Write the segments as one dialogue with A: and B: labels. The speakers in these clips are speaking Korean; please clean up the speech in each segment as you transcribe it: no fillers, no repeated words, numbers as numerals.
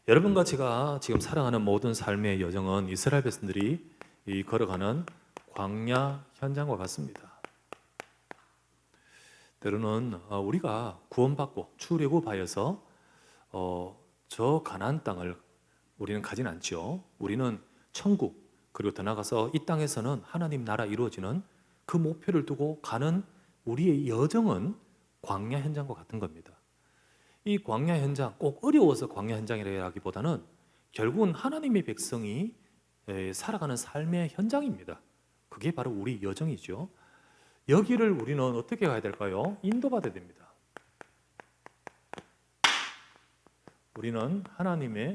A: 여러분과 제가 지금 살아가는 모든 삶의 여정은 이스라엘 백성들이 걸어가는 광야 현장과 같습니다. 때로는 우리가 구원받고 출애굽하여서 저 가나안 땅을 우리는 가진 않죠. 우리는 천국, 그리고 더 나아가서 이 땅에서는 하나님 나라 이루어지는 그 목표를 두고 가는 우리의 여정은 광야 현장과 같은 겁니다. 이 광야 현장, 꼭 어려워서 광야 현장이라기보다는 결국은 하나님의 백성이 살아가는 삶의 현장입니다. 그게 바로 우리 여정이죠. 여기를 우리는 어떻게 가야 될까요? 인도받아야 됩니다. 우리는 하나님의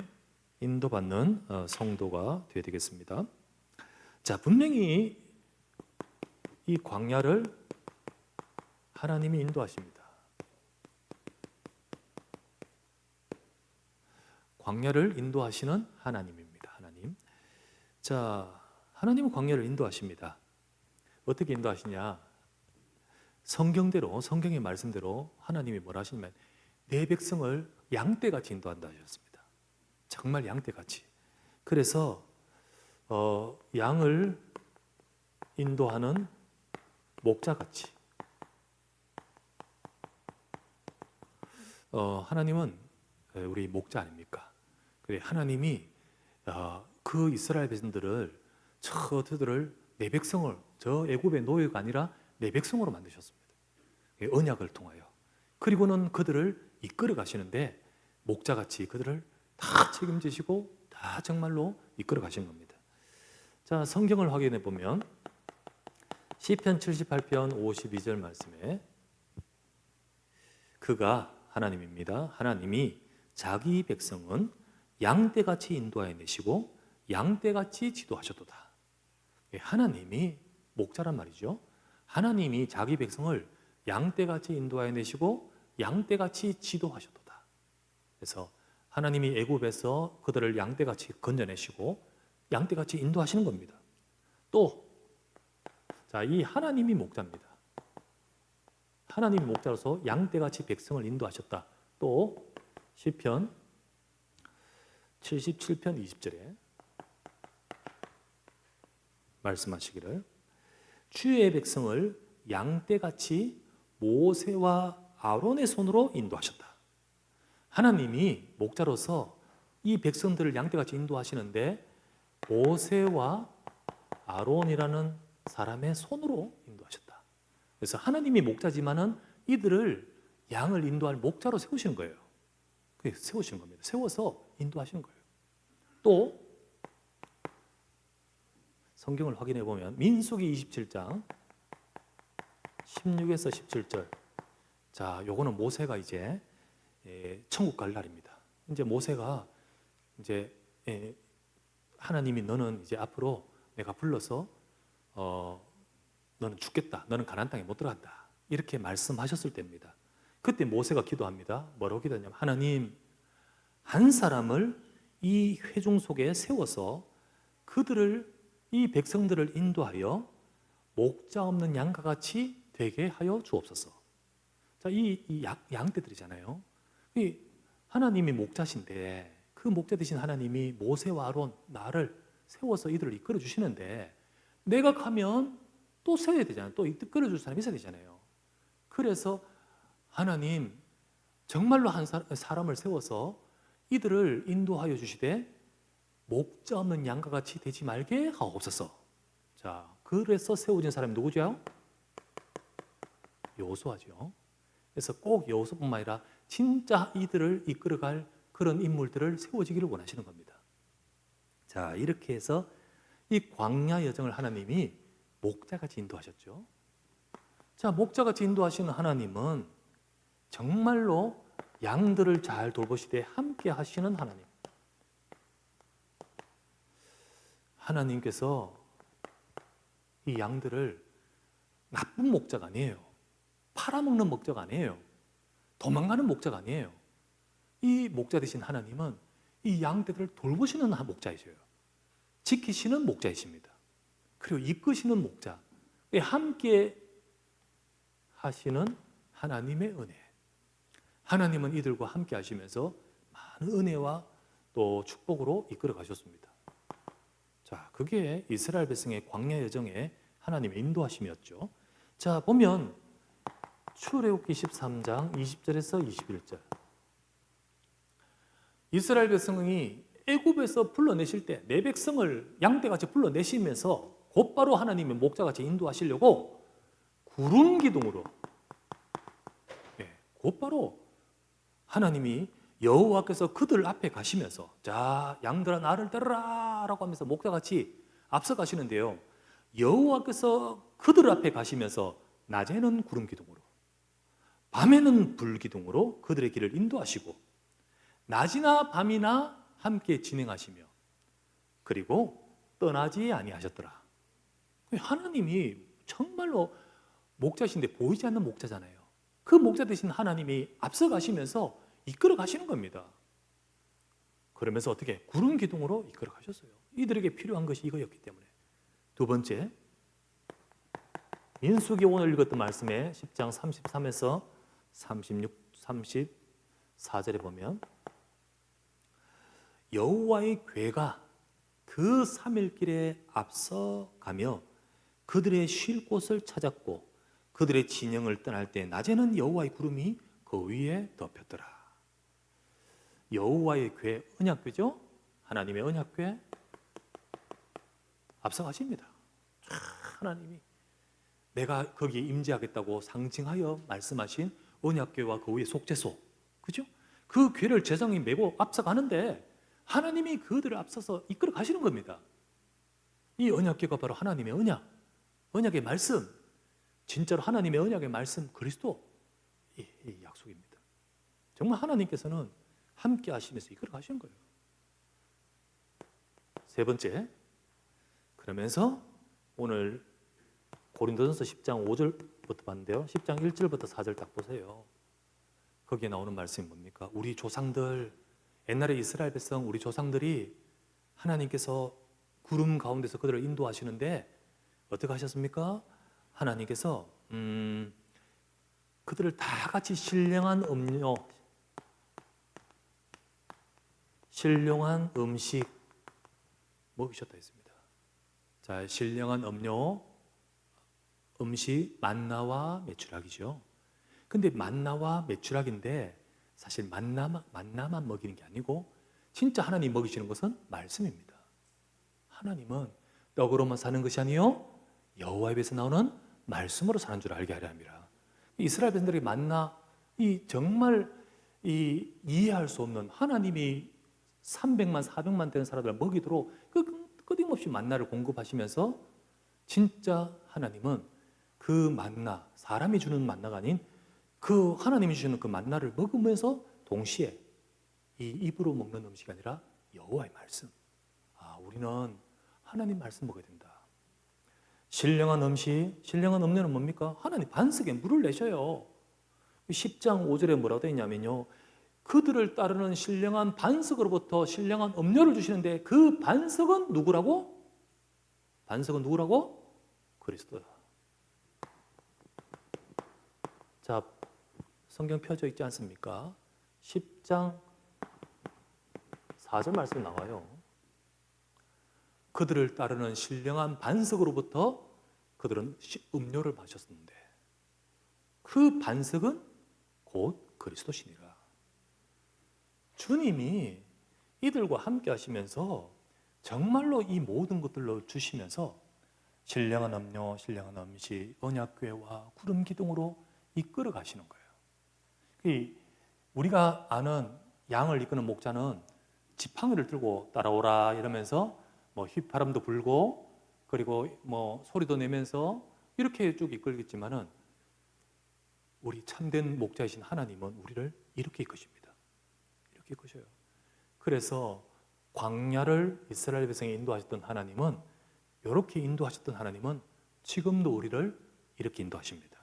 A: 인도받는 성도가 되어야 되겠습니다. 자, 분명히 이 광야를 하나님이 인도하십니다. 광야를 인도하시는 하나님입니다. 하나님. 자, 하나님은 광야를 인도하십니다. 어떻게 인도하시냐? 성경대로, 성경의 말씀대로 하나님이 뭐라 하시냐면 내 백성을 양떼같이 인도한다 하셨습니다. 정말 양떼같이. 그래서 양을 인도하는 목자같이 하나님은 우리 목자 아닙니까? 그래, 하나님이 그 이스라엘 백성들을 저들을 내 백성을 저 애굽의 노예가 아니라 내 백성으로 만드셨습니다. 언약을 통하여. 그리고는 그들을 이끌어 가시는데 목자같이 그들을 다 책임지시고 다 정말로 이끌어 가시는 겁니다. 자, 성경을 확인해 보면 시편 78편 52절 말씀에 그가 하나님입니다. 하나님이 자기 백성은 양떼같이 인도하여 내시고 양떼같이 지도하셨도다. 하나님이 목자란 말이죠. 하나님이 자기 백성을 양떼같이 인도하여 내시고 양떼같이 지도하셨도다. 그래서 하나님이 애굽에서 그들을 양떼같이 건져내시고 양떼같이 인도하시는 겁니다. 또, 자, 이 하나님이 목자입니다. 하나님이 목자로서 양떼같이 백성을 인도하셨다. 또 시편 77편 20절에 말씀하시기를 주의 백성을 양떼같이 모세와 아론의 손으로 인도하셨다. 하나님이 목자로서 이 백성들을 양떼같이 인도하시는데 모세와 아론이라는 사람의 손으로 인도하셨다. 그래서 하나님이 목자지만은 이들을 양을 인도할 목자로 세우시는 거예요. 세우시는 겁니다. 세워서 인도하시는 거예요. 또 성경을 확인해 보면 민수기 27장 16에서 17절. 자, 요거는 모세가 이제 천국 갈 날입니다. 이제 모세가 이제 하나님이 너는 이제 앞으로 내가 불러서 너는 죽겠다. 너는 가나안 땅에 못 들어간다. 이렇게 말씀하셨을 때입니다. 그때 모세가 기도합니다. 뭐라고 기도하냐면 하나님, 한 사람을 이 회중 속에 세워서 그들을 이 백성들을 인도하여 목자 없는 양과 같이 되게 하여 주옵소서. 자, 이 양떼들이잖아요. 이 하나님이 목자신데 그 목자 되신 하나님이 모세와 아론 나를 세워서 이들을 이끌어 주시는데 내가 가면 또 세워야 되잖아요. 또 이끌어 줄 사람이 있어야 되잖아요. 그래서 하나님 정말로 한 사람을 세워서 이들을 인도하여 주시되 목자 없는 양과 같이 되지 말게 하옵소서. 자, 그래서 세워진 사람이 누구죠? 여호수아죠. 그래서 꼭 여호수아뿐만 아니라 진짜 이들을 이끌어갈 그런 인물들을 세워지기를 원하시는 겁니다. 자, 이렇게 해서 이 광야 여정을 하나님이 목자같이 인도하셨죠. 자, 목자같이 인도하시는 하나님은 정말로 양들을 잘 돌보시되 함께 하시는 하나님. 하나님께서 이 양들을 나쁜 목자가 아니에요. 팔아먹는 목자가 아니에요. 도망가는 목자가 아니에요. 이 목자 되신 하나님은 이 양떼들을 돌보시는 목자이셔요. 지키시는 목자이십니다. 그리고 이끄시는 목자, 함께 하시는 하나님의 은혜. 하나님은 이들과 함께 하시면서 많은 은혜와 또 축복으로 이끌어 가셨습니다. 자, 그게 이스라엘 백성의 광야 여정에 하나님의 인도하심이었죠. 자, 보면 출애굽기 13장 20절에서 21절. 이스라엘 백성이 애굽에서 불러내실 때 내 백성을 양떼같이 불러내시면서 곧바로 하나님의 목자같이 인도하시려고 구름 기둥으로, 곧바로 하나님이 여호와께서 그들 앞에 가시면서 자, 양들아 나를 따르라 라고 하면서 목자같이 앞서 가시는데요, 여호와께서 그들 앞에 가시면서 낮에는 구름 기둥으로, 밤에는 불 기둥으로 그들의 길을 인도하시고 낮이나 밤이나 함께 진행하시며 그리고 떠나지 아니하셨더라. 하나님이 정말로 목자신데 보이지 않는 목자잖아요. 그 목자 되신 하나님이 앞서 가시면서 이끌어 가시는 겁니다. 그러면서 어떻게? 구름 기둥으로 이끌어 가셨어요. 이들에게 필요한 것이 이거였기 때문에. 두 번째, 민수기 오늘 읽었던 말씀에 10장 33에서 36, 34절에 보면 여호와의 괴가 그 3일길에 앞서가며 그들의 쉴 곳을 찾았고 그들의 진영을 떠날 때 낮에는 여호와의 구름이 그 위에 덮였더라. 여호와의 괴, 언약궤죠? 하나님의 언약궤 앞서가십니다. 하나님이 내가 거기에 임재하겠다고 상징하여 말씀하신 언약궤와 그 위에 속죄소, 그죠? 그 궤를 제사장이 메고 앞서가는데 하나님이 그들을 앞서서 이끌어 가시는 겁니다. 이 언약궤가 바로 하나님의 언약, 언약의 말씀, 진짜로 하나님의 언약의 말씀, 그리스도 이 약속입니다. 정말 하나님께서는 함께 하시면서 이끌어 가시는 거예요. 세 번째, 그러면서 오늘 고린도전서 10장 5절부터 봤는데요, 10장 1절부터 4절 딱 보세요. 거기에 나오는 말씀이 뭡니까? 우리 조상들, 옛날에 이스라엘 백성, 우리 조상들이 하나님께서 구름 가운데서 그들을 인도하시는데 어떻게 하셨습니까? 하나님께서 그들을 다 같이 신령한 음료, 신령한 음식 먹이셨다 했습니다. 자, 신령한 음료, 음식, 만나와 메추라기죠. 근데 만나와 메추라기인데 사실 만나만 먹이는 게 아니고 진짜 하나님 먹이시는 것은 말씀입니다. 하나님은 떡으로만 사는 것이 아니요 여호와의 입에서 나오는 말씀으로 사는 줄 알게 하려 함이라. 이스라엘 백성들이 만나, 정말 이해할 수 없는, 하나님이 300만 400만 되는 사람들을 먹이도록 끊임없이 만나를 공급하시면서 진짜 하나님은 그 만나, 사람이 주는 만나가 아닌 그 하나님이 주시는 그 만나를 먹으면서 동시에 이 입으로 먹는 음식이 아니라 여호와의 말씀. 우리는 하나님 말씀 먹어야 된다. 신령한 음식, 신령한 음료는 뭡니까? 하나님 반석에 물을 내셔요. 10장 5절에 뭐라고 되어 있냐면요, 그들을 따르는 신령한 반석으로부터 신령한 음료를 주시는데 그 반석은 누구라고? 반석은 누구라고? 그리스도다. 자, 성경 펴져 있지 않습니까? 10장 4절 말씀 나와요. 그들을 따르는 신령한 반석으로부터 그들은 음료를 마셨는데 그 반석은 곧 그리스도시니라. 주님이 이들과 함께 하시면서 정말로 이 모든 것들로 주시면서 신령한 음료, 신령한 음식, 언약궤와 구름 기둥으로 이끌어 가시는 거예요. 우리가 아는 양을 이끄는 목자는 지팡이를 들고 따라오라 이러면서 휘파람도 불고 그리고 소리도 내면서 이렇게 쭉 이끌겠지만은 우리 참된 목자이신 하나님은 우리를 이렇게 이끄십니다. 이렇게 이끄셔요. 그래서 광야를 이스라엘 백성이 인도하셨던 하나님은, 이렇게 인도하셨던 하나님은 지금도 우리를 이렇게 인도하십니다.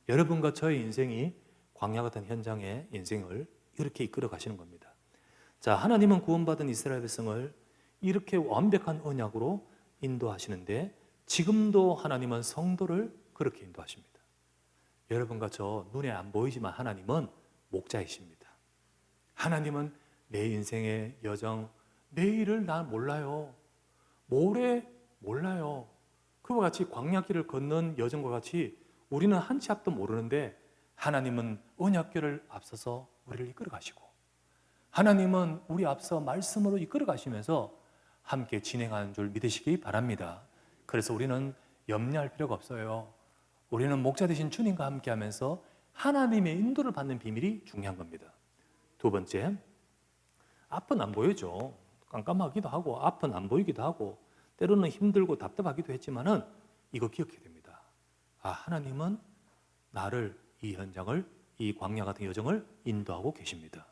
A: 여러분과 저의 인생이 광야 같은 현장의 인생을 이렇게 이끌어 가시는 겁니다. 자, 하나님은 구원받은 이스라엘 백성을 이렇게 완벽한 언약으로 인도하시는데 지금도 하나님은 성도를 그렇게 인도하십니다. 여러분과 저 눈에 안 보이지만 하나님은 목자이십니다. 하나님은 내 인생의 여정, 내일을 난 몰라요. 모레 몰라요. 그와 같이 광야길을 걷는 여정과 같이 우리는 한 치 앞도 모르는데 하나님은 언약궤를 앞서서 우리를 이끌어 가시고 하나님은 우리 앞서 말씀으로 이끌어 가시면서 함께 진행하는 줄 믿으시기 바랍니다. 그래서 우리는 염려할 필요가 없어요. 우리는 목자 되신 주님과 함께 하면서 하나님의 인도를 받는 비밀이 중요한 겁니다. 두 번째, 앞은 안 보이죠. 깜깜하기도 하고 앞은 안 보이기도 하고 때로는 힘들고 답답하기도 했지만은 이거 기억해야 됩니다. 하나님은 나를 이 현장을, 이 광야 같은 여정을 인도하고 계십니다.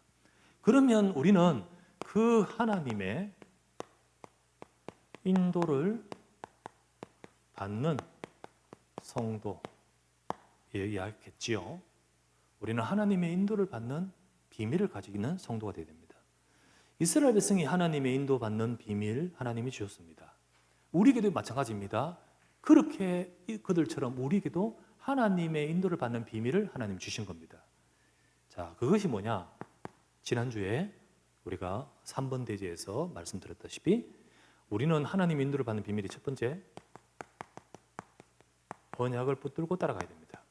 A: 그러면 우리는 그 하나님의 인도를 받는 성도 얘기하겠지요. 우리는 하나님의 인도를 받는 비밀을 가지고 있는 성도가 되어야 됩니다. 이스라엘 백성이 하나님의 인도받는 비밀 하나님이 주셨습니다. 우리에게도 마찬가지입니다. 그렇게 그들처럼 우리에게도 하나님의 인도를 받는 비밀을 하나님 주신 겁니다. 자, 그것이 뭐냐? 지난주에 우리가 3번 대제에서 말씀드렸다시피 우리는 하나님의 인도를 받는 비밀이 첫 번째, 언약을 붙들고 따라가야 됩니다.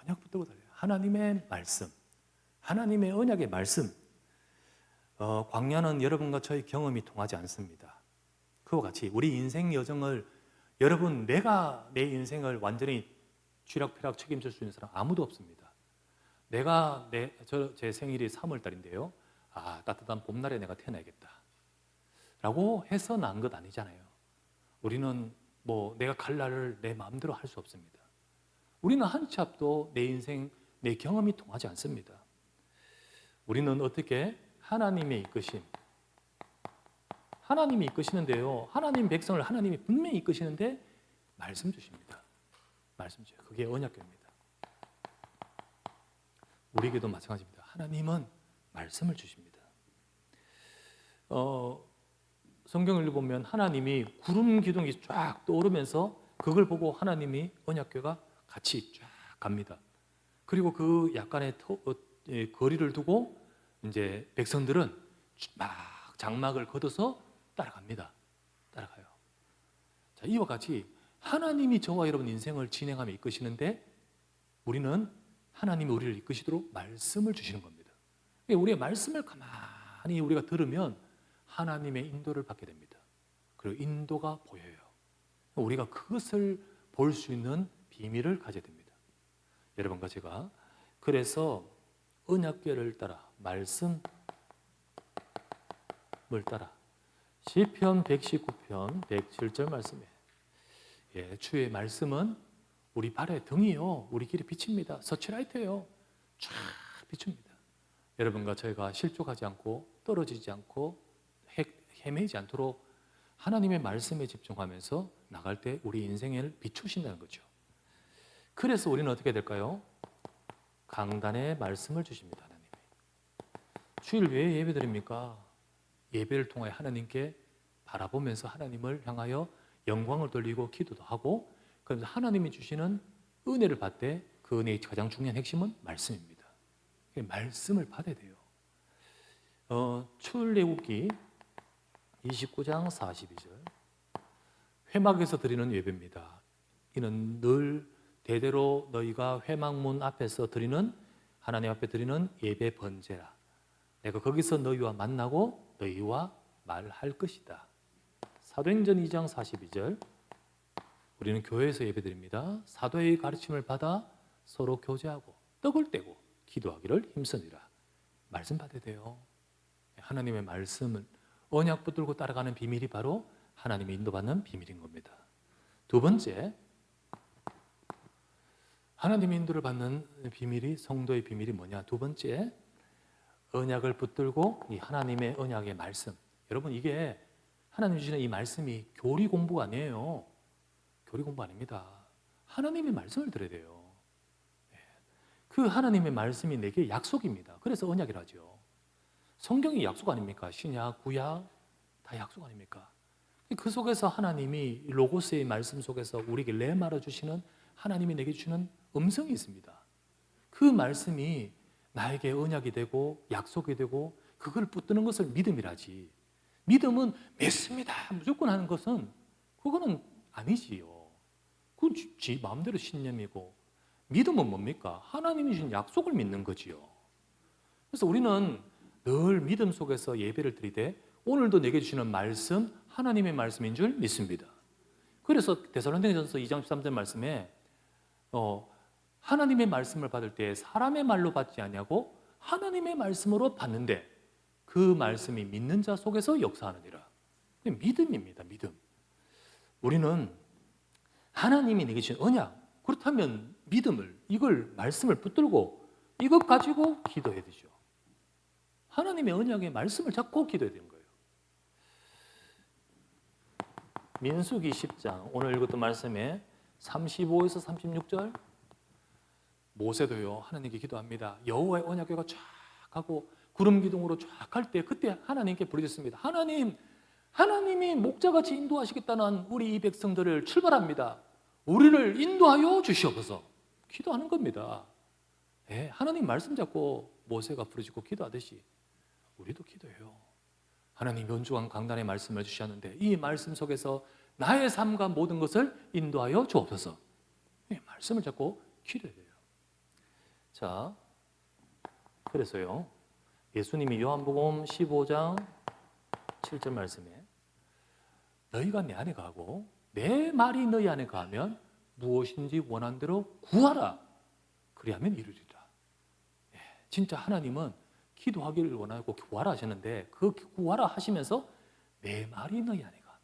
A: 언약 붙들고 따라가야 돼요. 하나님의 말씀, 하나님의 언약의 말씀. 광야는 여러분과 저의 경험이 통하지 않습니다. 그와 같이 우리 인생 여정을 여러분, 내가 내 인생을 완전히 쥐락펴락 책임질 수 있는 사람 아무도 없습니다. 내가 제 생일이 3월 달인데요. 따뜻한 봄날에 내가 태어나야겠다 라고 해서 난 것 아니잖아요. 우리는 내가 갈 날을 내 마음대로 할 수 없습니다. 우리는 한 치 앞도 내 인생, 내 경험이 통하지 않습니다. 우리는 어떻게 하나님의 이끄심, 하나님이 이끄시는데요. 하나님 백성을 하나님이 분명히 이끄시는데 말씀 주십니다. 말씀 주세요. 그게 언약궤입니다. 우리에게도 마찬가지입니다. 하나님은 말씀을 주십니다. 성경을 읽어보면 하나님이 구름 기둥이 쫙 떠오르면서 그걸 보고 하나님이 언약궤가 같이 쫙 갑니다. 그리고 그 약간의 거리를 두고 이제 백성들은 막 장막을 걷어서 따라갑니다. 따라가요. 자, 이와 같이 하나님이 저와 여러분 인생을 진행하며 이끄시는데 우리는 하나님이 우리를 이끄시도록 말씀을 주시는 겁니다. 우리의 말씀을 가만히 우리가 들으면 하나님의 인도를 받게 됩니다. 그리고 인도가 보여요. 우리가 그것을 볼 수 있는 비밀을 가져야 됩니다. 여러분과 제가 그래서 언약궤를 따라 말씀을 따라 시편 119편 107절 말씀에 주의 말씀은 우리 발의 등이요 우리 길의 빛입니다. 서치라이트예요. 쫙 비춥니다. 여러분과 저희가 실족하지 않고 떨어지지 않고 헤매지 않도록 하나님의 말씀에 집중하면서 나갈 때 우리 인생을 비추신다는 거죠. 그래서 우리는 어떻게 될까요? 강단의 말씀을 주십니다. 하나님이. 주일 왜 예배 드립니까? 예배를 통하여 하나님께 바라보면서 하나님을 향하여 영광을 돌리고 기도도 하고 그러면서 하나님이 주시는 은혜를 받되 그 은혜의 가장 중요한 핵심은 말씀입니다. 말씀을 받아야 돼요. 출애굽기 29장 42절 회막에서 드리는 예배입니다. 이는 늘 대대로 너희가 회막문 앞에서 드리는 하나님 앞에 드리는 예배 번제라. 내가 거기서 너희와 만나고 너희와 말할 것이다. 사도행전 2장 42절 우리는 교회에서 예배드립니다. 사도의 가르침을 받아 서로 교제하고 떡을 떼고 기도하기를 힘쓰니라. 말씀 받아야 돼요. 하나님의 말씀을 언약 붙들고 따라가는 비밀이 바로 하나님의 인도받는 비밀인 겁니다. 두 번째, 하나님의 인도를 받는 비밀이 성도의 비밀이 뭐냐? 두 번째, 언약을 붙들고 이 하나님의 언약의 말씀. 여러분 이게 하나님 주시는 이 말씀이 교리 공부가 아니에요. 교리 공부 아닙니다. 하나님의 말씀을 들어야 돼요. 그 하나님의 말씀이 내게 약속입니다. 그래서 언약이라 하죠. 성경이 약속 아닙니까? 신약, 구약 다 약속 아닙니까? 그 속에서 하나님이 로고스의 말씀 속에서 우리에게 내말아 주시는 하나님이 내게 주시는 음성이 있습니다. 그 말씀이 나에게 언약이 되고 약속이 되고 그걸 붙드는 것을 믿음이라지. 믿음은 믿습니다 무조건 하는 것은 그거는 아니지요. 그건 지 마음대로 신념이고, 믿음은 뭡니까? 하나님이 주신 약속을 믿는 거지요. 그래서 우리는 늘 믿음 속에서 예배를 드리되 오늘도 내게 주시는 말씀 하나님의 말씀인 줄 믿습니다. 그래서 데살로니가전서 2장 13절 말씀에 하나님의 말씀을 받을 때 사람의 말로 받지 아니하고 하나님의 말씀으로 받는데 그 말씀이 믿는 자 속에서 역사하느니라. 믿음입니다. 믿음. 우리는 하나님이 내게 주신 언약, 그렇다면 믿음을, 이걸 말씀을 붙들고 이것 가지고 기도해야 되죠. 하나님의 언약의 말씀을 잡고 기도해야 되는 거예요. 민수기 10장 오늘 읽었던 말씀에 35에서 36절, 모세도요 하나님께 기도합니다. 여호와의 언약궤가 쫙 가고 구름 기둥으로 쫙 갈 때 그때 하나님께 부르짖습니다. 하나님, 하나님이 목자같이 인도하시겠다는 우리 이 백성들을 출발합니다. 우리를 인도하여 주시옵소서. 기도하는 겁니다. 하나님 말씀 잡고 모세가 부르짖고 기도하듯이 우리도 기도해요. 하나님 연주한 강단의 말씀을 주셨는데 이 말씀 속에서 나의 삶과 모든 것을 인도하여 주옵소서. 말씀을 잡고 기도해야 돼요. 자, 그래서요 예수님이 요한복음 15장 7절 말씀에 너희가 내 안에 가고 내 말이 너희 안에 가면 무엇인지 원한 대로 구하라. 그리하면 이루리라. 진짜 하나님은 기도하기를 원하고 구하라 하셨는데 그 구하라 하시면서 내 말이 너희 안에 가면,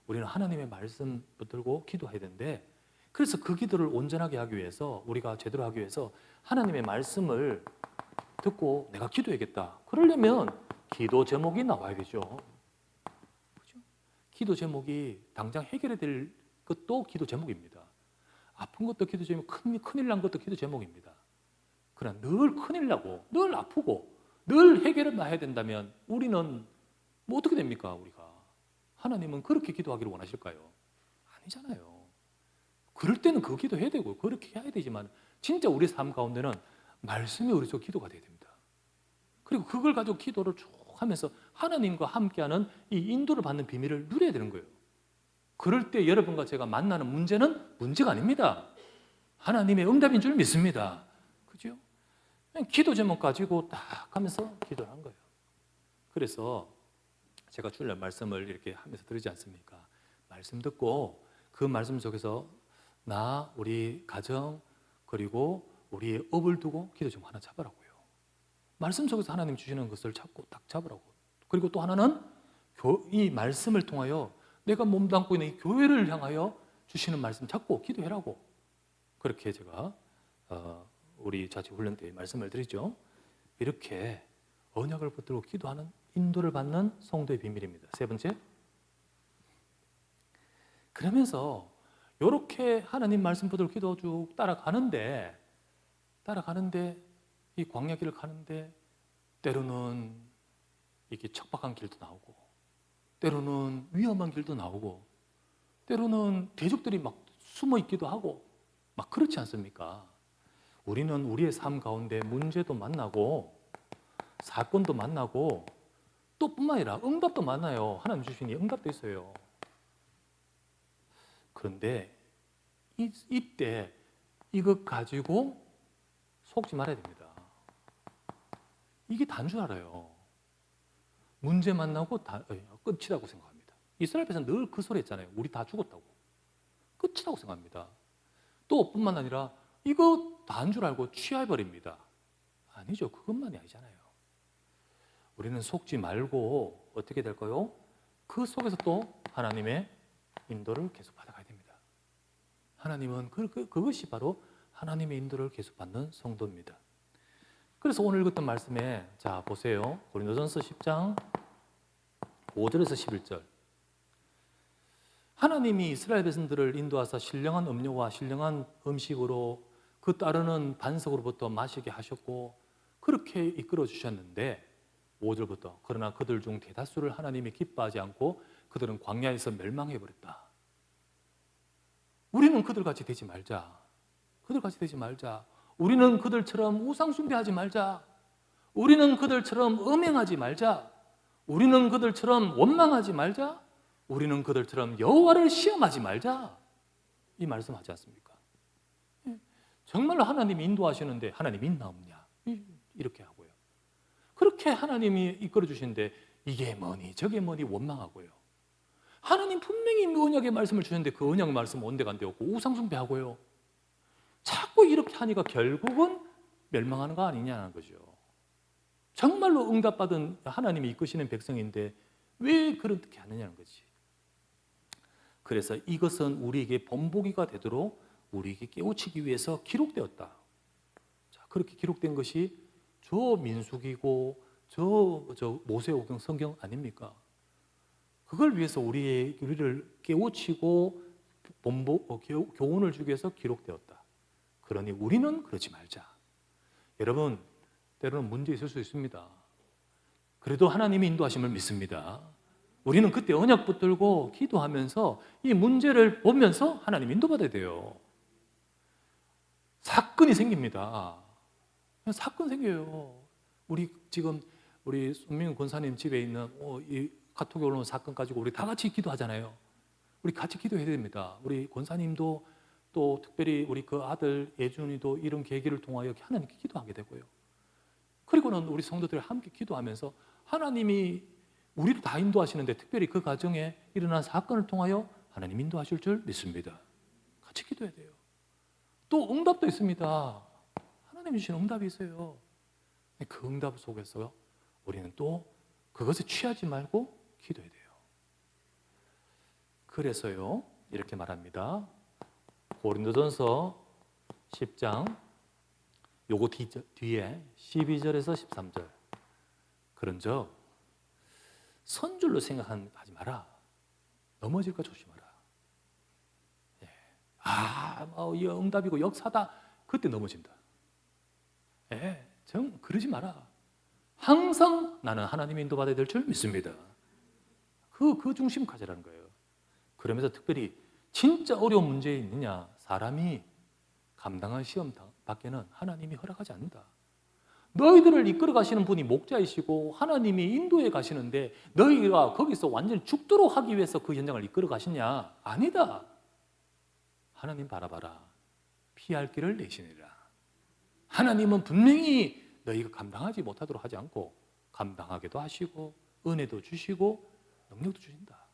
A: 우리는 하나님의 말씀 붙들고 기도해야 되는데, 그래서 그 기도를 온전하게 하기 위해서, 우리가 제대로 하기 위해서 하나님의 말씀을 듣고 내가 기도해야겠다. 그러려면 기도 제목이 나와야 되죠. 그렇죠? 기도 제목이 당장 해결해야 될 것도 기도 제목입니다. 아픈 것도 기도 제목, 큰일 난 것도 기도 제목입니다. 그러나 늘 큰일 나고 늘 아프고 늘 해결을 해야 된다면 우리는 뭐 어떻게 됩니까? 우리가 하나님은 그렇게 기도하기를 원하실까요? 아니잖아요. 그럴 때는 그 기도해야 되고 그렇게 해야 되지만 진짜 우리 삶 가운데는 말씀이 우리 속 기도가 돼야 됩니다. 그리고 그걸 가지고 기도를 쭉 하면서 하나님과 함께하는 이 인도를 받는 비밀을 누려야 되는 거예요. 그럴 때 여러분과 제가 만나는 문제는 문제가 아닙니다. 하나님의 응답인 줄 믿습니다. 그죠? 그냥 기도 제목 가지고 딱 하면서 기도를 한 거예요. 그래서 제가 주일날 말씀을 이렇게 하면서 드리지 않습니까? 말씀 듣고 그 말씀 속에서 나, 우리 가정, 그리고 우리의 업을 두고 기도 제목 하나 잡으라고요. 말씀 속에서 하나님 주시는 것을 찾고 딱 잡으라고. 그리고 또 하나는 이 말씀을 통하여 내가 몸담고 있는 이 교회를 향하여 주시는 말씀 찾고 기도해라고. 그렇게 제가 우리 자치훈련 때 말씀을 드리죠. 이렇게 언약을 붙들고 기도하는 인도를 받는 성도의 비밀입니다. 세 번째, 그러면서 이렇게 하나님 말씀 붙들고 기도 쭉 따라가는데 이 광야길을 가는데 때로는 이게 척박한 길도 나오고 때로는 위험한 길도 나오고 때로는 대적들이 막 숨어 있기도 하고 막 그렇지 않습니까? 우리는 우리의 삶 가운데 문제도 만나고 사건도 만나고 또 뿐만 아니라 응답도 만나요. 하나님 주신 이 응답도 있어요. 그런데 이때 이것 가지고 속지 말아야 됩니다. 이게 다인 줄 알아요. 문제 만나고 끝이라고 생각합니다. 이스라엘 백성은 늘 그 소리 했잖아요. 우리 다 죽었다고. 끝이라고 생각합니다. 또 뿐만 아니라 이거 다인 줄 알고 취해버립니다. 아니죠. 그것만이 아니잖아요. 우리는 속지 말고 어떻게 될까요? 그 속에서 또 하나님의 인도를 계속 받아가야 됩니다. 하나님은 그것이 바로 하나님의 인도를 계속 받는 성도입니다. 그래서 오늘 읽었던 말씀에 자 보세요. 고린도전서 10장 5절에서 11절. 하나님이 이스라엘 백성들을 인도하사 신령한 음료와 신령한 음식으로 그 따르는 반석으로부터 마시게 하셨고 그렇게 이끌어 주셨는데 5절부터 그러나 그들 중 대다수를 하나님이 기뻐하지 않고 그들은 광야에서 멸망해 버렸다. 우리는 그들같이 되지 말자. 그들같이 되지 말자. 우리는 그들처럼 우상 숭배하지 말자. 우리는 그들처럼 음행하지 말자. 우리는 그들처럼 원망하지 말자. 우리는 그들처럼 여호와를 시험하지 말자. 이 말씀하지 않습니까? 정말로 하나님이 인도하시는데 하나님 있나 없냐? 이렇게 하고요. 그렇게 하나님이 이끌어 주시는데 이게 뭐니 저게 뭐니 원망하고요. 하나님 분명히 언약의 말씀을 주셨는데 그 언약의 말씀 온데간데없고 우상 숭배하고요. 자꾸 이렇게 하니까 결국은 멸망하는 거 아니냐는 거죠. 정말로 응답받은 하나님이 이끄시는 백성인데 왜 그렇게 하느냐는 거지. 그래서 이것은 우리에게 본보기가 되도록 우리에게 깨우치기 위해서 기록되었다. 자, 그렇게 기록된 것이 저 민수기고 저 모세오경 성경 아닙니까? 그걸 위해서 우리를 깨우치고 교훈을 주기 위해서 기록되었다. 그러니 우리는 그러지 말자. 여러분, 때로는 문제 있을 수 있습니다. 그래도 하나님이 인도하심을 믿습니다. 우리는 그때 언약 붙들고 기도하면서 이 문제를 보면서 하나님 인도받아야 돼요. 사건이 생깁니다. 사건 생겨요. 우리 손민근 권사님 집에 있는 이 카톡에 올라온 사건 가지고 우리 다 같이 기도하잖아요. 우리 같이 기도해야 됩니다. 우리 권사님도 또 특별히 우리 그 아들 예준이도 이런 계기를 통하여 하나님께 기도하게 되고요. 그리고는 우리 성도들이 함께 기도하면서 하나님이 우리를 다 인도하시는데 특별히 그 가정에 일어난 사건을 통하여 하나님 인도하실 줄 믿습니다. 같이 기도해야 돼요. 또 응답도 있습니다. 하나님 주신 응답이 있어요. 그 응답 속에서 우리는 또 그것에 취하지 말고 기도해야 돼요. 그래서요 이렇게 말합니다. 고린도전서 10장 요거 뒤에 12절에서 13절 그런즉 선줄로 생각하지 마라. 넘어질까 조심하라. 이 응답이고 역사다. 그때 넘어진다. 그러지 마라. 항상 나는 하나님의 인도받아야 될 줄 믿습니다. 그 중심 가지라는 거예요. 그러면서 특별히 진짜 어려운 문제 있느냐? 사람이 감당할 시험 밖에는 하나님이 허락하지 않는다. 너희들을 이끌어 가시는 분이 목자이시고 하나님이 인도해 가시는데 너희가 거기서 완전히 죽도록 하기 위해서 그 현장을 이끌어 가시냐? 아니다. 하나님 바라봐라. 피할 길을 내시니라. 하나님은 분명히 너희가 감당하지 못하도록 하지 않고 감당하게도 하시고 은혜도 주시고 능력도 주신다.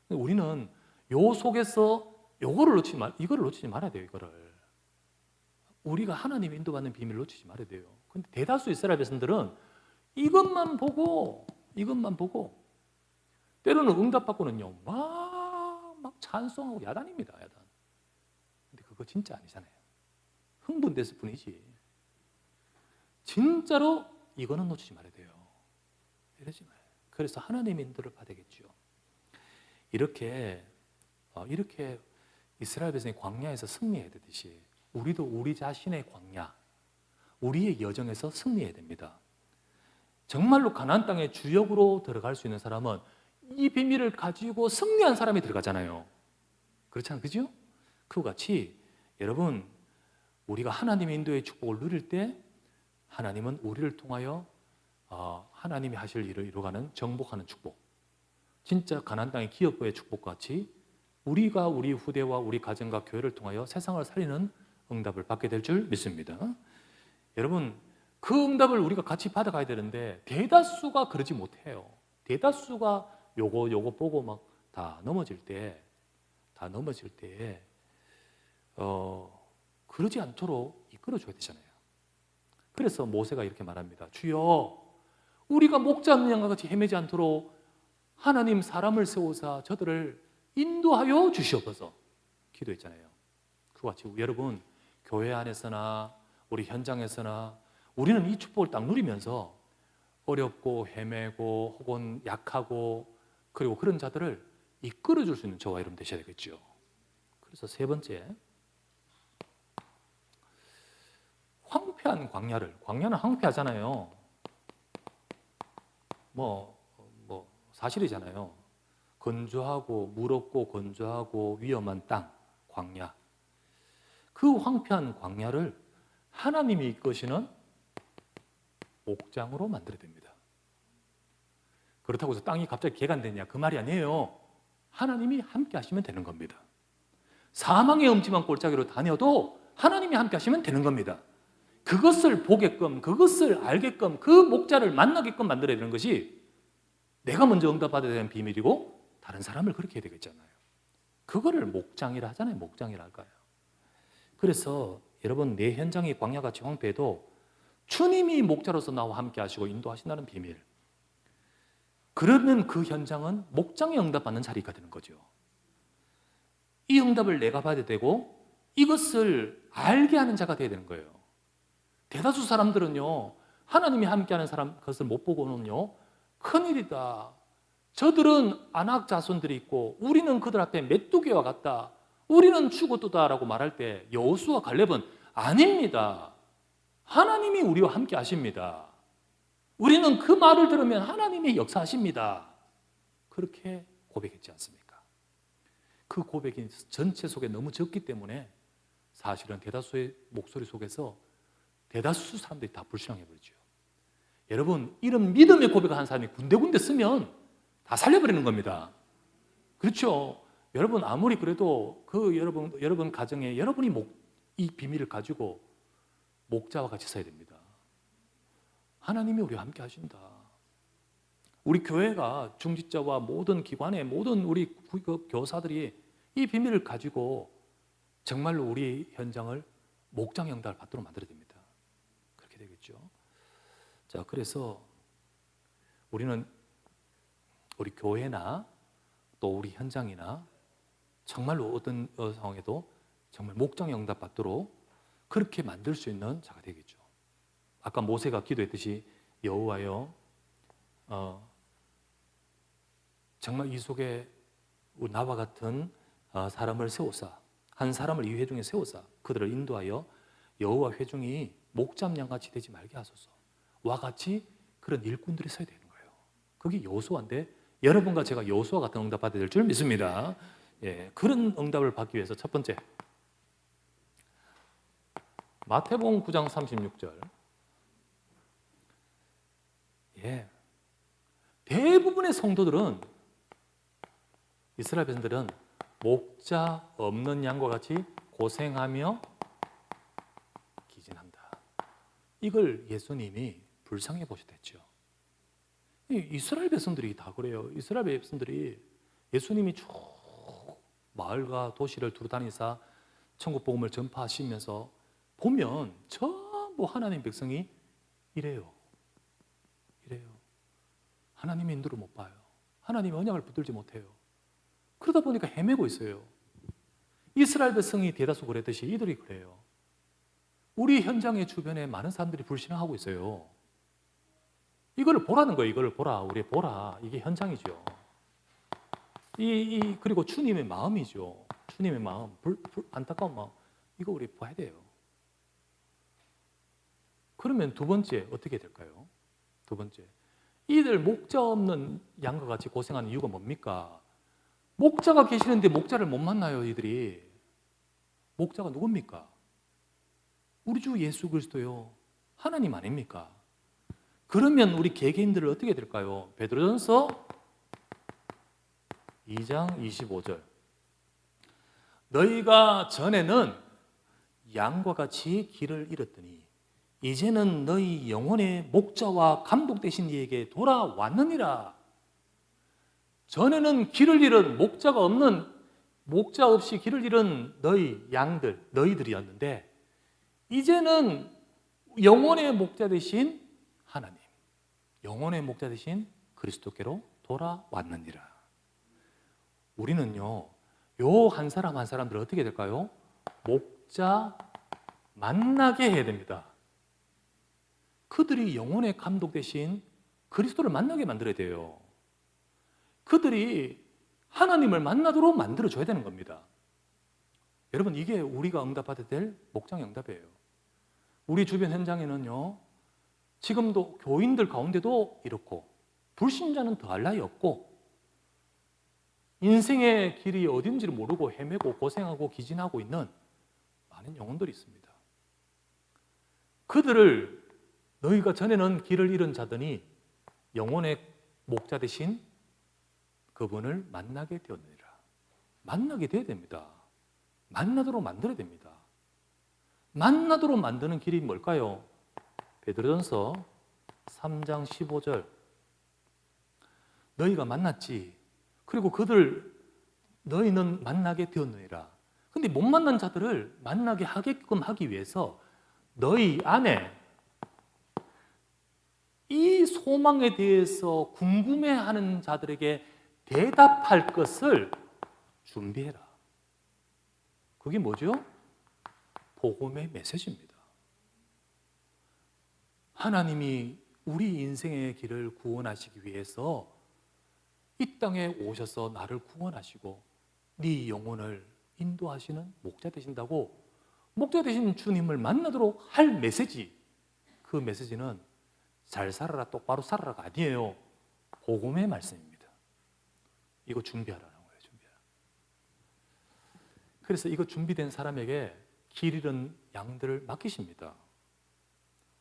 A: 우리는 요 속에서 이거를 놓치지 말아야 돼요. 우리가 하나님 인도받는 비밀을 놓치지 말아야 돼요. 근데 대다수 이스라엘 백성들은 이것만 보고 때로는 응답받고는요 막 찬송하고 야단입니다. 야단. 근데 그거 진짜 아니잖아요. 흥분됐을 뿐이지. 진짜로 이거는 놓치지 말아야 돼요. 이러지 마요. 그래서 하나님의 인도를 받아야겠죠. 이렇게 이스라엘 백성이 광야에서 승리해야 되듯이 우리도 우리 자신의 광야, 우리의 여정에서 승리해야 됩니다. 정말로 가나안 땅의 주역으로 들어갈 수 있는 사람은 이 비밀을 가지고 승리한 사람이 들어가잖아요. 그렇잖아요. 그죠? 그와 같이 여러분 우리가 하나님의 인도의 축복을 누릴 때 하나님은 우리를 통하여 하나님이 하실 일을 이루어가는 정복하는 축복, 진짜 가나안 땅의 기업부의 축복과 같이 우리가 우리 후대와 우리 가정과 교회를 통하여 세상을 살리는 응답을 받게 될 줄 믿습니다. 여러분 그 응답을 우리가 같이 받아가야 되는데 대다수가 그러지 못해요. 대다수가 요거 보고 막 다 넘어질 때 그러지 않도록 이끌어줘야 되잖아요. 그래서 모세가 이렇게 말합니다. 주여 우리가 목자 없는 양과 같이 헤매지 않도록 하나님 사람을 세우사 저들을 인도하여 주시옵소서 기도했잖아요. 그와 같이 여러분 교회 안에서나 우리 현장에서나 우리는 이 축복을 딱 누리면서 어렵고 헤매고 혹은 약하고 그리고 그런 자들을 이끌어 줄 수 있는 저와 여러분 되셔야 되겠죠. 그래서 세 번째, 황폐한 광야는 황폐하잖아요. 사실이잖아요. 건조하고 물 없고 건조하고 위험한 땅, 광야. 그 황폐한 광야를 하나님이 이끄시는 목장으로 만들어야 됩니다. 그렇다고 해서 땅이 갑자기 개간되냐 그 말이 아니에요. 하나님이 함께 하시면 되는 겁니다. 사망의 음침한 골짜기로 다녀도 하나님이 함께 하시면 되는 겁니다. 그것을 보게끔, 그것을 알게끔, 그 목자를 만나게끔 만들어야 되는 것이 내가 먼저 응답받아야 되는 비밀이고 다른 사람을 그렇게 해야 되겠잖아요. 그거를 목장이라 하잖아요. 목장이라 할까요? 그래서 여러분 내 현장이 광야같이 황폐해도 주님이 목자로서 나와 함께 하시고 인도하신다는 비밀, 그러면 그 현장은 목장에 응답받는 자리가 되는 거죠. 이 응답을 내가 받아야 되고 이것을 알게 하는 자가 되어야 되는 거예요. 대다수 사람들은요, 하나님이 함께하는 사람 그것을 못 보고는요, 큰일이다. 저들은 안악 자손들이 있고 우리는 그들 앞에 메뚜기와 같다. 우리는 죽었도다라고 말할 때 여호수아 갈렙은 아닙니다. 하나님이 우리와 함께 하십니다. 우리는 그 말을 들으면 하나님이 역사하십니다. 그렇게 고백했지 않습니까? 그 고백이 전체 속에 너무 적기 때문에 사실은 대다수의 목소리 속에서 대다수 사람들이 다 불신앙해버리죠. 여러분, 이런 믿음의 고백을 한 사람이 군데군데 쓰면 다 살려버리는 겁니다. 그렇죠? 여러분 아무리 그래도 그 여러분 가정에 여러분이 이 비밀을 가지고 목자와 같이 서야 됩니다. 하나님이 우리와 함께 하신다. 우리 교회가 중직자와 모든 기관의 모든 우리 교사들이 이 비밀을 가지고 정말로 우리 현장을 목장 영달을 받도록 만들어야 됩니다. 그렇게 되겠죠. 자, 그래서 우리는 우리 교회나 또 우리 현장이나 정말로 어떤 상황에도 정말 목장 영답 받도록 그렇게 만들 수 있는 자가 되겠죠. 아까 모세가 기도했듯이 여호와여, 정말 이 속에 나와 같은 사람을 세우사, 한 사람을 이 회중에 세우사 그들을 인도하여 여호와 회중이 목잠양같이 되지 말게 하소서. 와 같이 그런 일꾼들이 서야 되는 거예요. 그게 여호수아인데 여러분과 제가 여호수아 같은 응답 받아야 될 줄 믿습니다. 예, 그런 응답을 받기 위해서 첫 번째 마태복음 9장 36절. 예, 대부분의 성도들은 이스라엘 백성들은 목자 없는 양과 같이 고생하며 기진한다. 이걸 예수님이 불쌍해 보셨댔죠. 이스라엘 백성들이 다 그래요. 이스라엘 백성들이 예수님이 쭉 마을과 도시를 두루 다니사 천국 복음을 전파하시면서 보면 전부 하나님 백성이 이래요. 하나님의 인도를 못 봐요. 하나님의 언약을 붙들지 못해요. 그러다 보니까 헤매고 있어요. 이스라엘 백성이 대다수 그랬듯이 이들이 그래요. 우리 현장의 주변에 많은 사람들이 불신앙하고 있어요. 이거를 보라는 거예요. 이거를 보라. 우리 보라. 이게 현장이죠. 그리고 주님의 마음이죠. 주님의 마음, 안타까운 마음. 이거 우리 봐야 돼요. 그러면 두 번째 어떻게 될까요? 두 번째, 이들 목자 없는 양과 같이 고생하는 이유가 뭡니까? 목자가 계시는데 목자를 못 만나요. 이들이. 목자가 누굽니까? 우리 주 예수 그리스도요. 하나님 아닙니까? 그러면 우리 개개인들을 어떻게 될까요? 베드로전서 2장 25절. 너희가 전에는 양과 같이 길을 잃었더니 이제는 너희 영혼의 목자와 감독 되신 이에게 돌아왔느니라. 전에는 길을 잃은 목자 없이 길을 잃은 너희 양들, 너희들이었는데 이제는 영혼의 목자 되신 하나님, 영혼의 목자 되신 그리스도께로 돌아왔느니라. 우리는요, 요 한 사람 한 사람들 어떻게 될까요? 목자 만나게 해야 됩니다. 그들이 영혼의 감독 되신 그리스도를 만나게 만들어야 돼요. 그들이 하나님을 만나도록 만들어줘야 되는 겁니다. 여러분, 이게 우리가 응답받아야 될 목장의 응답이에요. 우리 주변 현장에는요, 지금도 교인들 가운데도 이렇고 불신자는 더할 나위 없고 인생의 길이 어딘지를 모르고 헤매고 고생하고 기진하고 있는 많은 영혼들이 있습니다. 그들을 너희가 전에는 길을 잃은 자더니 영혼의 목자 되신 그분을 만나게 되었느니라. 만나게 돼야 됩니다. 만나도록 만들어야 됩니다. 만나도록 만드는 길이 뭘까요? 베드로전서 3장 15절. 너희가 만났지. 그리고 너희는 만나게 되었느니라. 근데 못 만난 자들을 만나게 하게끔 하기 위해서 너희 안에 이 소망에 대해서 궁금해하는 자들에게 대답할 것을 준비해라. 그게 뭐죠? 복음의 메시지입니다. 하나님이 우리 인생의 길을 구원하시기 위해서 이 땅에 오셔서 나를 구원하시고 네 영혼을 인도하시는 목자 되신다고, 목자 되신 주님을 만나도록 할 메시지, 그 메시지는 잘 살아라, 똑바로 살아라가 아니에요. 복음의 말씀입니다. 이거 준비하라는 거예요. 준비하라. 그래서 이거 준비된 사람에게 길 잃은 양들을 맡기십니다.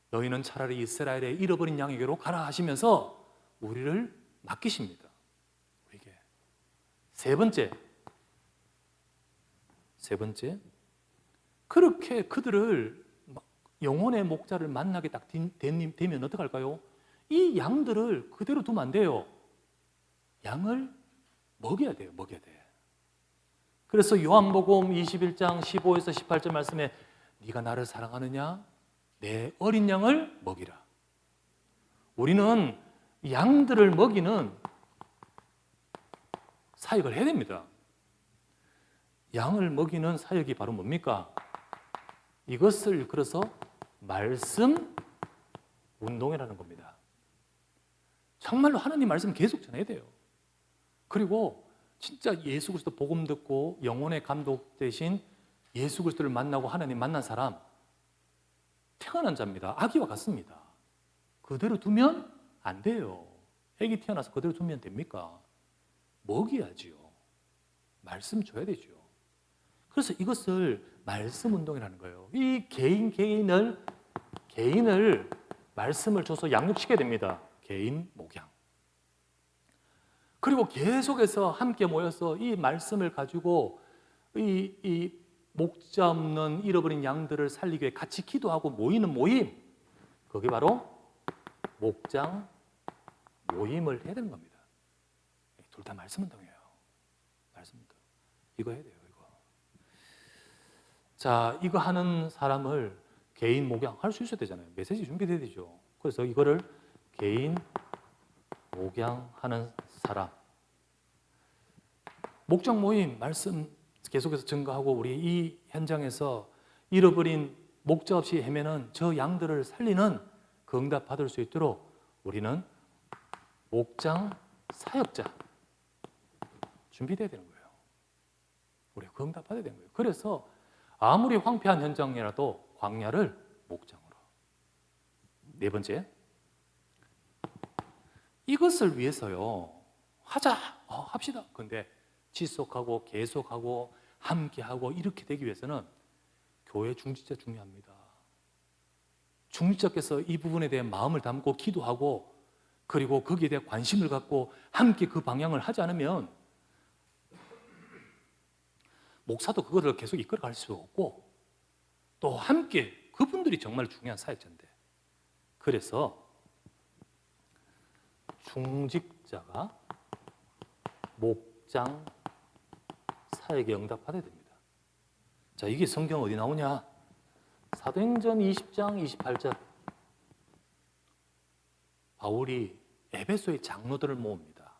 A: 너희는 차라리 이스라엘의 잃어버린 양에게로 가라 하시면서 우리를 맡기십니다. 우리에게. 세 번째, 그렇게 그들을 영혼의 목자를 만나게 딱 되면 어떡할까요? 이 양들을 그대로 두면 안 돼요. 양을 먹여야 돼요. 먹여야 돼. 그래서 요한복음 21장 15에서 18절 말씀에 네가 나를 사랑하느냐? 내 어린 양을 먹이라. 우리는 양들을 먹이는 사역을 해야 됩니다. 양을 먹이는 사역이 바로 뭡니까? 이것을 일컬어서 말씀 운동이라는 겁니다. 정말로 하나님 말씀 계속 전해야 돼요. 그리고 진짜 예수 그리스도 복음 듣고 영혼의 감독 되신 예수 그리스도를 만나고 하나님 만난 사람, 태어난 자입니다. 아기와 같습니다. 그대로 두면 안 돼요. 아기 태어나서 그대로 두면 됩니까? 먹여야지요. 말씀 줘야 되죠. 그래서 이것을 말씀 운동이라는 거예요. 이 개인을 말씀을 줘서 양육시켜야 됩니다. 개인 목양. 그리고 계속해서 함께 모여서 이 말씀을 가지고 이 목자 없는 잃어버린 양들을 살리기 위해 같이 기도하고 모이는 모임, 그게 바로 목장 모임을 해야 되는 겁니다. 둘 다 말씀 운동이에요. 말씀 운동. 이거 해야 돼요. 이거. 자, 이거 하는 사람을 개인 목양할 수 있어야 되잖아요. 메시지 준비돼야 되죠. 그래서 이거를 개인 목양하는 사람. 목장 모임 말씀 계속해서 증거하고 우리 이 현장에서 잃어버린 목자 없이 헤매는 저 양들을 살리는 그 응답 받을 수 있도록 우리는 목장 사역자 준비돼야 되는 거예요. 우리가 그 응답 받아야 되는 거예요. 그래서 아무리 황폐한 현장이라도 광야를 목장으로. 네 번째, 이것을 위해서요 합시다. 근데 지속하고 계속하고 함께하고 이렇게 되기 위해서는 교회 중직자 중요합니다. 중직자께서 이 부분에 대한 마음을 담고 기도하고 그리고 거기에 대해 관심을 갖고 함께 그 방향을 하지 않으면 목사도 그거를 계속 이끌어갈 수 없고 또 함께 그분들이 정말 중요한 사역자인데, 그래서 중직자가 목장 사역에 응답받아야 됩니다. 자, 이게 성경 어디 나오냐? 사도행전 20장 28절. 바울이 에베소의 장로들을 모읍니다.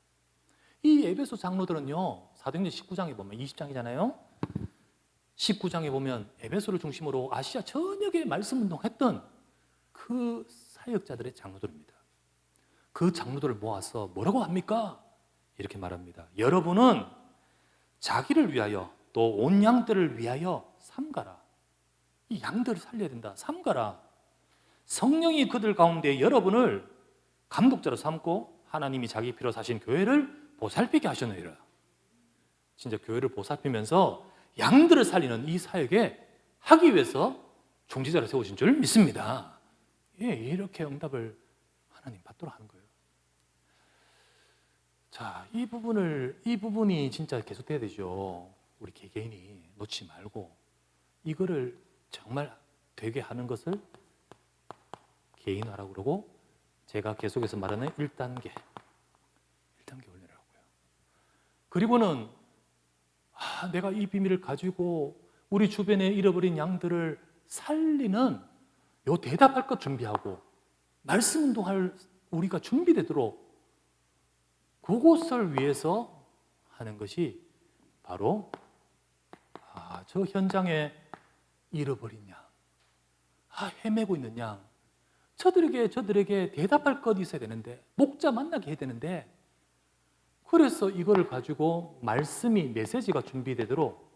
A: 이 에베소 장로들은요, 사도행전 19장에 보면 20장이잖아요. 19장에 보면 에베소를 중심으로 아시아 전역에 말씀 운동했던 그 사역자들의 장로들입니다. 그 장로들을 모아서 뭐라고 합니까? 이렇게 말합니다. 여러분은 자기를 위하여 또 온 양들을 위하여 삼가라. 이 양들을 살려야 된다. 삼가라. 성령이 그들 가운데 여러분을 감독자로 삼고 하나님이 자기 피로 사신 교회를 보살피게 하셨느니라. 진짜 교회를 보살피면서 양들을 살리는 이 사역에 하기 위해서 중지자를 세우신 줄 믿습니다. 예, 이렇게 응답을 하나님 받도록 하는 거예요. 자, 이 부분이 진짜 계속돼야 되죠. 우리 개개인이 놓지 말고 이거를 정말 되게 하는 것을 개인화라고 그러고, 제가 계속해서 말하는 1단계 훈련이라고요. 그리고는 내가 이 비밀을 가지고 우리 주변에 잃어버린 양들을 살리는 요 대답할 것 준비하고 말씀 운동할 우리가 준비되도록 그것을 위해서 하는 것이 바로 저 현장에 잃어버린 양, 헤매고 있는 양, 저들에게 대답할 것이 있어야 되는데, 목자 만나게 해야 되는데, 그래서 이거를 가지고 말씀이, 메시지가 준비되도록,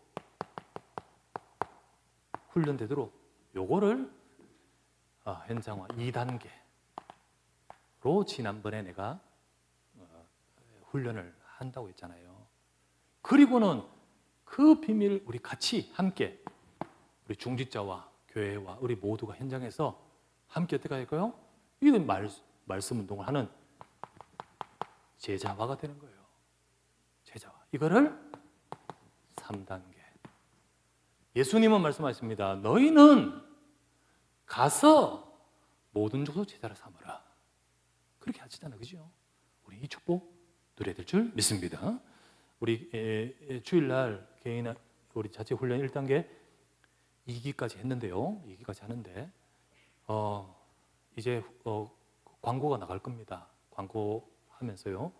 A: 훈련되도록 요거를 현장화 2단계로 지난번에 내가 훈련을 한다고 했잖아요. 그리고는 그 비밀 우리 같이 함께, 우리 중직자와 교회와 우리 모두가 현장에서 함께 어떻게 할까요? 이게 말씀 운동을 하는 제자화가 되는 거예요. 제자화. 이거를 3단계. 예수님은 말씀하십니다. 너희는 가서 모든 족속 제자를 삼으라. 그렇게 하시잖아요. 그죠? 우리 이 축복 누려야 될 줄 믿습니다. 우리 주일날 개인 우리 자체 훈련 1단계 2기까지 했는데요. 2기까지 하는데 이제 광고가 나갈 겁니다. 광고 하면서요.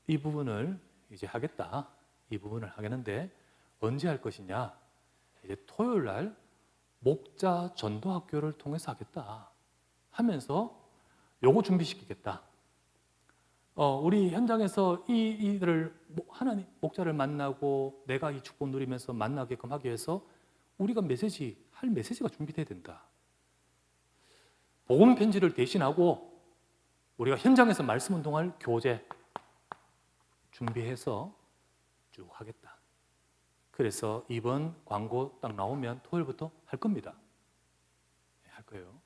A: 이 부분을 이제 하겠다. 이 부분을 하겠는데 언제 할 것이냐? 이제 토요일 날 목자 전도학교를 통해서 하겠다 하면서 요거 준비시키겠다. 우리 현장에서 이들을 하나님 목자를 만나고 내가 이 축복 누리면서 만나게끔 하기 위해서 우리가 할 메시지가 준비돼야 된다. 복음 편지를 대신하고 우리가 현장에서 말씀 운동할 교재 준비해서 쭉 하겠다. 그래서 이번 광고 딱 나오면 토요일부터 할 겁니다. 할 거예요.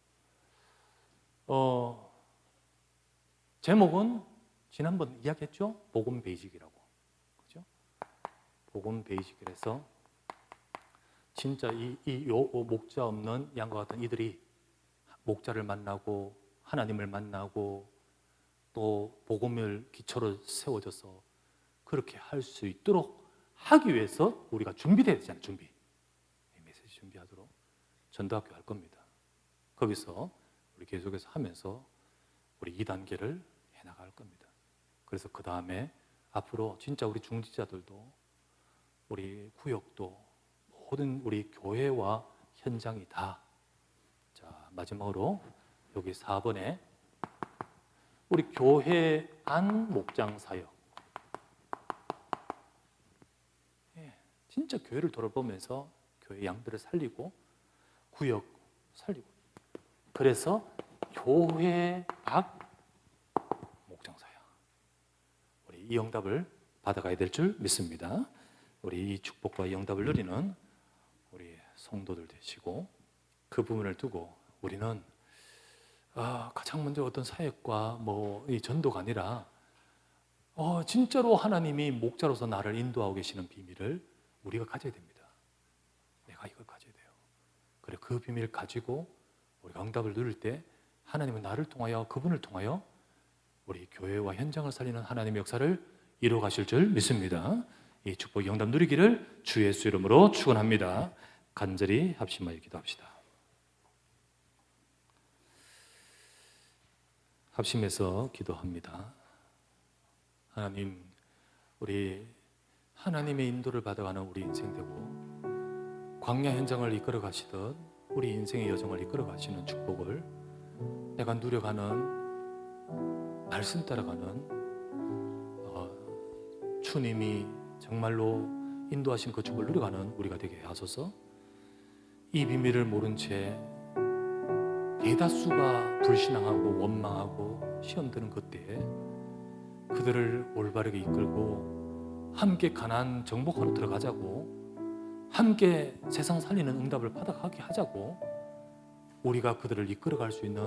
A: 제목은 지난번 이야기했죠? 복음 베이직이라고. 그죠? 복음 베이직이라서 진짜 목자 없는 양과 같은 이들이 목자를 만나고 하나님을 만나고 또 복음을 기초로 세워져서 그렇게 할 수 있도록 하기 위해서 우리가 준비돼야 되잖아요. 준비. 메시지 준비하도록 전도학교 할 겁니다. 거기서 우리 계속해서 하면서 우리 2단계를 해나갈 겁니다. 그래서 그 다음에 앞으로 진짜 우리 중직자들도 우리 구역도 모든 우리 교회와 현장이 다, 자 마지막으로 여기 4번에 우리 교회 안 목장 사역, 진짜 교회를 돌아보면서 교회 양들을 살리고 구역 살리고, 그래서 교회 밖 목장 사역, 우리 이 응답을 받아가야 될 줄 믿습니다. 우리 이 축복과 이 응답을 누리는 우리 성도들 되시고, 그 부분을 두고 우리는 가장 먼저 어떤 사역과 이 전도가 아니라 진짜로 하나님이 목자로서 나를 인도하고 계시는 비밀을 우리가 가져야 됩니다. 내가 이걸 가져야 돼요. 그래, 그 비밀을 가지고 우리가 응답을 누릴 때 하나님은 나를 통하여, 그분을 통하여 우리 교회와 현장을 살리는 하나님의 역사를 이루어 가실 줄 믿습니다. 이 축복의 응답 누리기를 주 예수 이름으로 축원합니다. 간절히 합심하여 기도합시다. 합심해서 기도합니다. 하나님, 우리 하나님의 인도를 받아가는 우리 인생 되고 광야 현장을 이끌어 가시듯 우리 인생의 여정을 이끌어 가시는 축복을 내가 누려가는, 말씀 따라가는 주님이 정말로 인도하신 그 축복을 누려가는 우리가 되게 하소서. 이 비밀을 모른 채 대다수가 불신앙하고 원망하고 시험 드는 그때에 그들을 올바르게 이끌고 함께 가나안 정복하러 들어가자고, 함께 세상 살리는 응답을 받아가게 하자고 우리가 그들을 이끌어갈 수 있는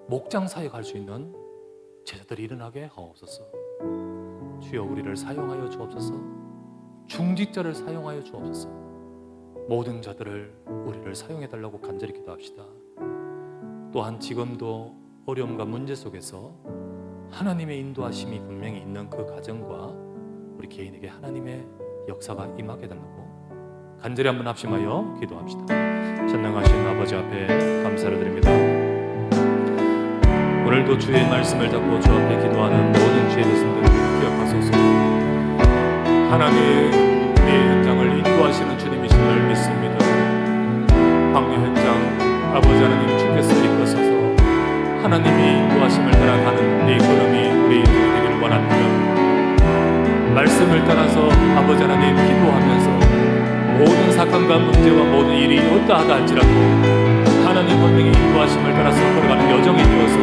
A: 목장 사역할 수 있는 제자들이 일어나게 하옵소서. 주여 우리를 사용하여 주옵소서. 중직자를 사용하여 주옵소서. 모든 자들을 우리를 사용해달라고 간절히 기도합시다. 또한 지금도 어려움과 문제 속에서 하나님의 인도하심이 분명히 있는 그 가정과 우리 개인에게 하나님의 역사가 임하게 달라고 간절히 한번 합심하여 기도합시다. 전능하신 아버지 앞에 감사를 드립니다. 오늘도 주의 말씀을 잡고 주 앞에 기도하는 모든 주의 백성들을 기억하소서. 하나님 우리의 현장을 인도하시는 주님이심을 믿습니다. 방류 현장 아버지 하나님 주께서 이끄소서. 하나님이 인도하심을 따라가는 우리의 걸음이 우리의 인생이 되기를 원합니다. 말씀을 따라서 아버지 하나님 기도하면서 모든 사건과 문제와 모든 일이 어떠하다 할지라도 하나님 분명히 인도하심을 따라서 걸어가는 여정이 되어서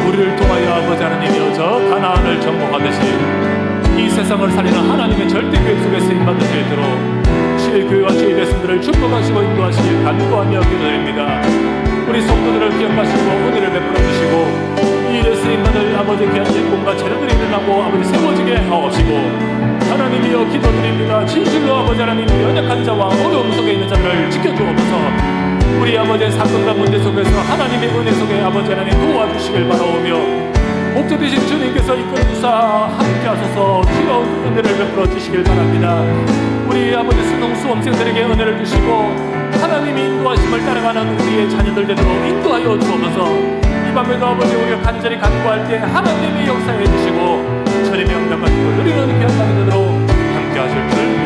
A: 우리를 통하여 아버지 하나님이여 저 가나안을 정복하듯이 이 세상을 살리는 하나님의 절대 계획 속에 쓰임받는 일대로 주의 교회와 주의 백성들을 축복하시고 인도하시길 간구하며 기도드립니다. 우리 성도들을 기억하시고 은혜를 베풀어 주시고 이 일에 쓰임받을 아버지 귀한 일꾼과 재능들이 일어나고 아버지 세워지게 하옵시고 하나님이여 기도드립니다. 진실로 아버지 하나님 연약한 자와 어려움 속에 있는 자들을 지켜주옵소서. 우리 아버지의 사건과 문제 속에서 하나님의 은혜 속에 아버지 하나님 도와주시길 바라오며 목자 되신 주님께서 이끌어주사 함께하소서. 주여 은혜를 베풀어 주시길 바랍니다. 우리 아버지 수능 수험생들에게 은혜를 주시고 하나님이 인도하심을 따라가는 우리의 자녀들 되도록 인도하여 주옵소서. 이 밤에도 아버지 우리가 간절히 간구할 때 하나님의 역사해 주시고 천의 명령 같은 걸 누리는 귀한 밤이 되도록 함께하실 줄